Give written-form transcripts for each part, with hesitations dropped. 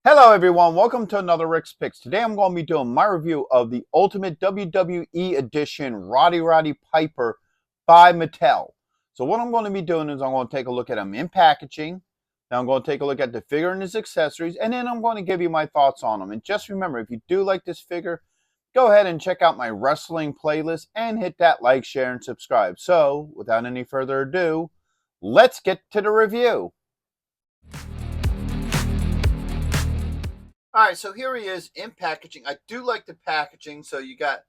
Hello everyone, welcome to another Rick's Picks. Today I'm going to be doing my review of the Ultimate WWE Edition Rowdy Roddy Piper by Mattel. So what I'm going to be doing is I'm going to take a look at him in packaging. Then I'm going to take a look at the figure and his accessories, and then I'm going to give you my thoughts on him. And just remember, if you do like this figure, go ahead and check out my wrestling playlist and hit that like, share, and subscribe. So without any further ado, let's get to the review. All right, so here he is in packaging. I do like the packaging. So you got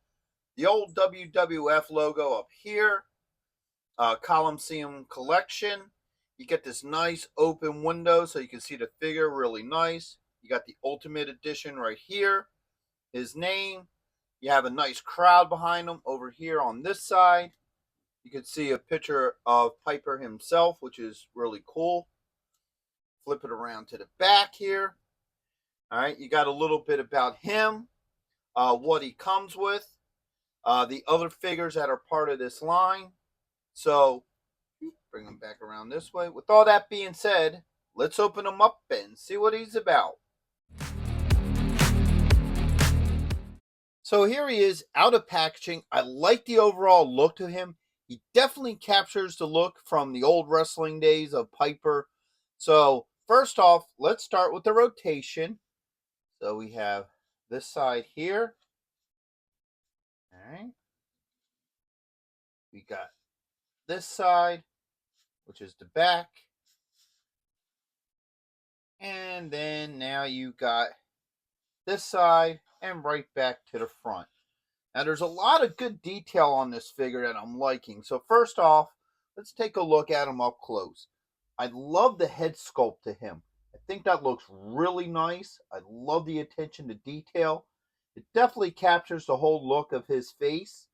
the old WWF logo up here, Coliseum Collection. You get this nice open window so you can see the figure really nice. You got the Ultimate Edition right here, his name. You have a nice crowd behind him over here on this side. You can see a picture of Piper himself, which is really cool. Flip it around to the back here. All right, you got a little bit about him, what he comes with, the other figures that are part of this line. So, bring them back around this way. With all that being said, let's open him up and see what he's about. So here he is out of packaging. I like the overall look to him. He definitely captures the look from the old wrestling days of Piper. So first off, let's start with the rotation. So we have this side here. All right. We got this side, which is the back. And then now you got this side and right back to the front. Now there's a lot of good detail on this figure that I'm liking. So first off, let's take a look at him up close. I love the head sculpt to him. I think that looks really nice. I love the attention to detail. It definitely captures the whole look of his face.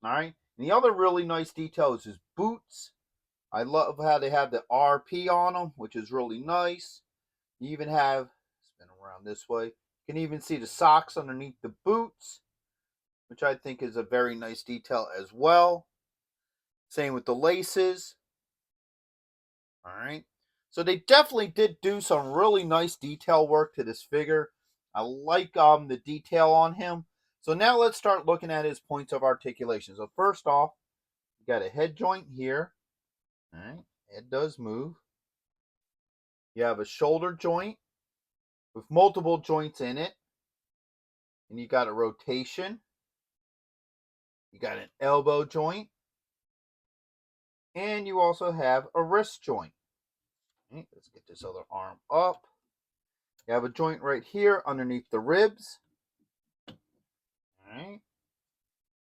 All right. And the other really nice detail is his boots. I love how they have the RP on them, which is really nice. You even have, spin around this way, you can even see the socks underneath the boots, which I think is a very nice detail as well. Same with the laces. All right. So they definitely did do some really nice detail work to this figure. I like the detail on him. So now let's start looking at his points of articulation. So first off, you got a head joint here. All right. Head does move. You have a shoulder joint with multiple joints in it. And you got a rotation. You got an elbow joint. And you also have a wrist joint. Okay, let's get this other arm up. You have a joint right here underneath the ribs. All right.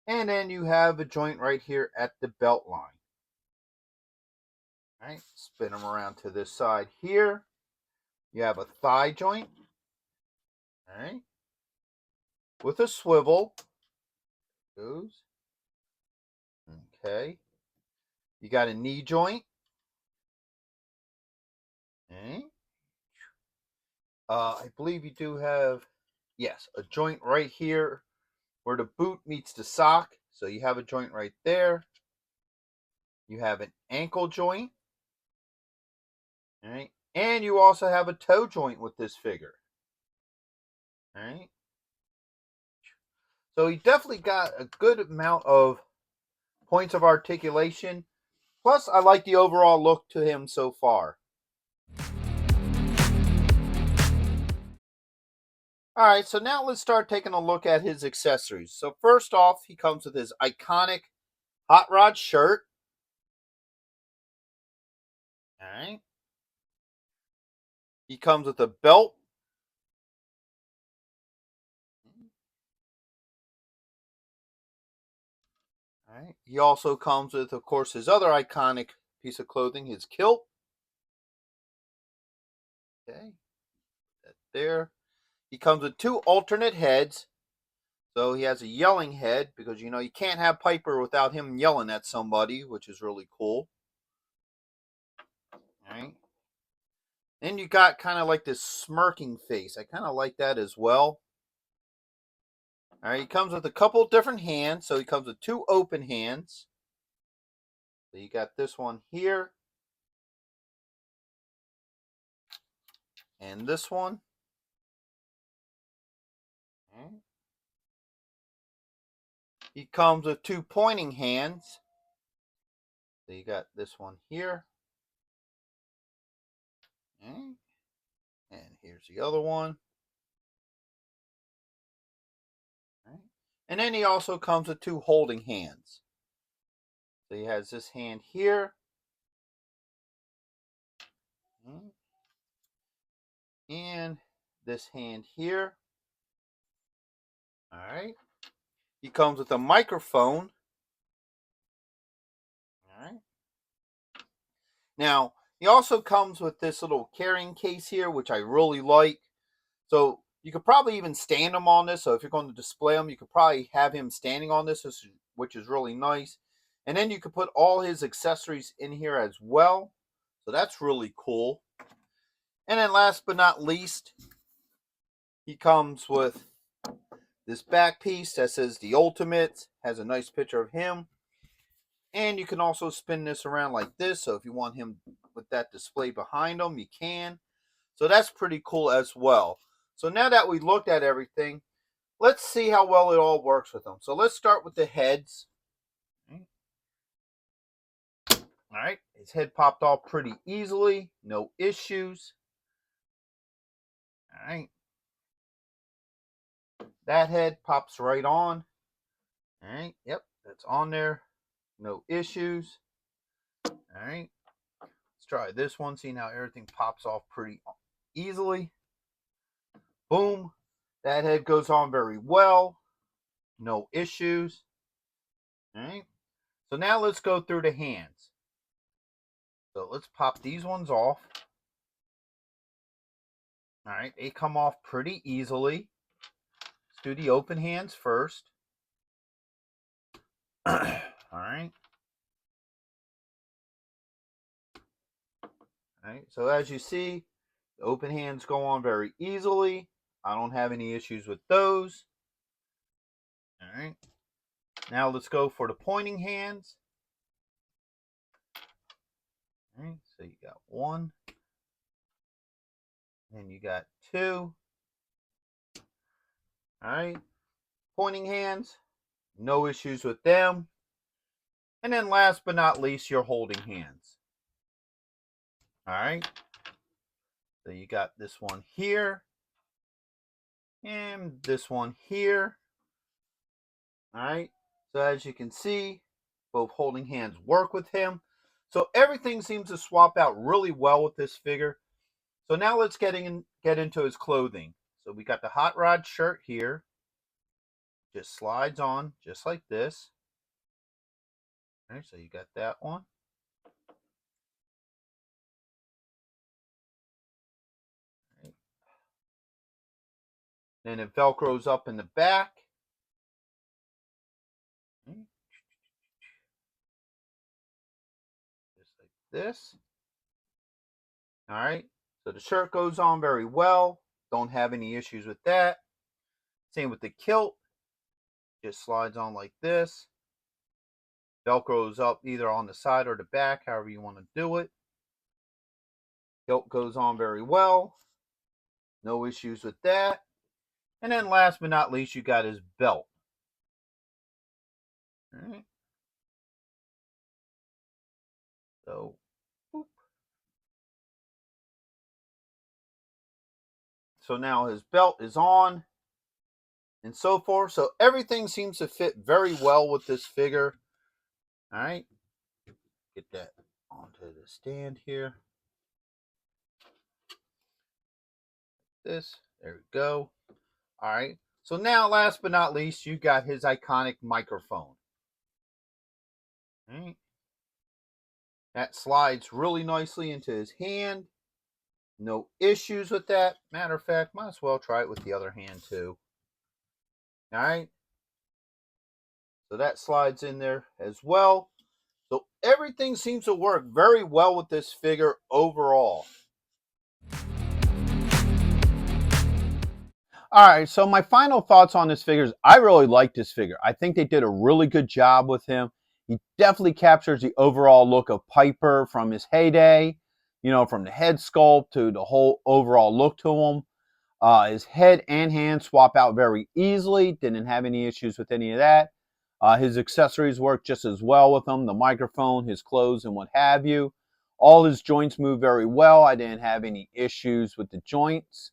And then you have a joint right here at the belt line. All right. Spin them around to this side here. You have a thigh joint. All right. With a swivel. Goes. Okay. You got a knee joint. Okay. I believe you do have, yes, a joint right here where the boot meets the sock. So you have a joint right there. You have an ankle joint. All right. And you also have a toe joint with this figure. All right. So he definitely got a good amount of points of articulation. Plus, I like the overall look to him so far. All right, so now let's start taking a look at his accessories. So first off, he comes with his iconic Hot Rod shirt. All right. He comes with a belt. All right. He also comes with, of course, his other iconic piece of clothing, his kilt. Okay, that there. He comes with two alternate heads. So he has a yelling head because you know you can't have Piper without him yelling at somebody, which is really cool. All right. Then you got kind of like this smirking face. I kind of like that as well. All right, he comes with a couple different hands. So he comes with two open hands. So you got this one here. And this one. Okay. He comes with 2 pointing hands. So you got this one here. Okay. And here's the other one. Okay. And then he also comes with 2 holding hands. So he has this hand here. Okay. And this hand here. All right. He comes with a microphone. All right. Now, he also comes with this little carrying case here, which I really like. So you could probably even stand him on this. So if you're going to display him, you could probably have him standing on this, which is really nice. And then you could put all his accessories in here as well. So that's really cool. And then last but not least, he comes with this back piece that says The Ultimate. Has a nice picture of him. And you can also spin this around like this. So if you want him with that display behind him, you can. So that's pretty cool as well. So now that we looked at everything, let's see how well it all works with them. So let's start with the heads. All right. His head popped off pretty easily. No issues. All right. That head pops right on. All right. Yep. That's on there. No issues. All right. Let's try this one. See how everything pops off pretty easily. Boom. That head goes on very well. No issues. All right. So now let's go through the hands. So let's pop these ones off. All right. They come off pretty easily. Let's do the open hands first. All right. All right. So as you see, the open hands go on very easily. I don't have any issues with those. All right. Now let's go for the pointing hands. All right. So you got 1. Then you got 2. All right. Pointing hands. No issues with them. And then last but not least, your holding hands. All right. So you got this one here. And this one here. All right. So as you can see, both holding hands work with him. So everything seems to swap out really well with this figure. So now let's get into his clothing. So we got the Hot Rod shirt here. Just slides on just like this. All right, so you got that one. Right. Then it velcros up in the back. Okay. Just like this. All right, so the shirt goes on very well. Don't have any issues with that. Same with the kilt. Just slides on like this. Velcros up either on the side or the back, however you want to do it. Kilt goes on very well. No issues with that. And then last but not least, you got his belt. All right. So, boop. So now his belt is on and so forth. So everything seems to fit very well with this figure. All right. Get that onto the stand here. This. There we go. All right. So now, last but not least, you got his iconic microphone. All right. That slides really nicely into his hand. No issues with that. Matter of fact, might as well try it with the other hand too. All right. So that slides in there as well. So everything seems to work very well with this figure overall. All right, so my final thoughts on this figure is I really like this figure. I think they did a really good job with him. He definitely captures the overall look of Piper from his heyday, from the head sculpt to the whole overall look to him. His head and hand swap out very easily. Didn't have any issues with any of that. His accessories work just as well with him. The microphone, his clothes, and what have you. All his joints move very well. I didn't have any issues with the joints.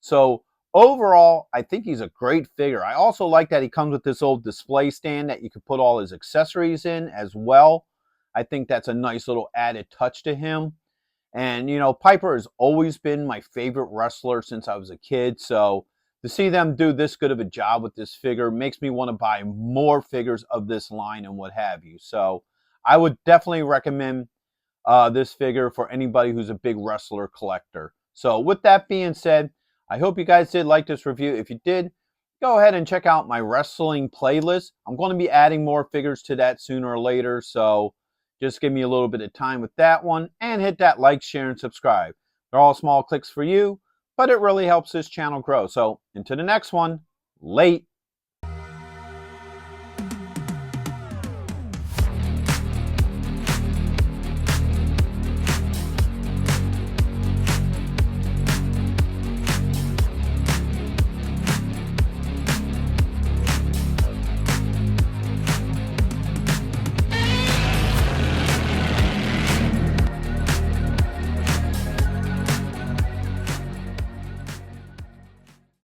So overall, I think he's a great figure. I also like that he comes with this old display stand that you can put all his accessories in as well. I think that's a nice little added touch to him. And, you know, Piper has always been my favorite wrestler since I was a kid. So to see them do this good of a job with this figure makes me want to buy more figures of this line and what have you. So I would definitely recommend this figure for anybody who's a big wrestler collector. So with that being said, I hope you guys did like this review. If you did, go ahead and check out my wrestling playlist. I'm going to be adding more figures to that sooner or later. So just give me a little bit of time with that one, and hit that like, share, and subscribe. They're all small clicks for you, but it really helps this channel grow. So, into the next one. Late.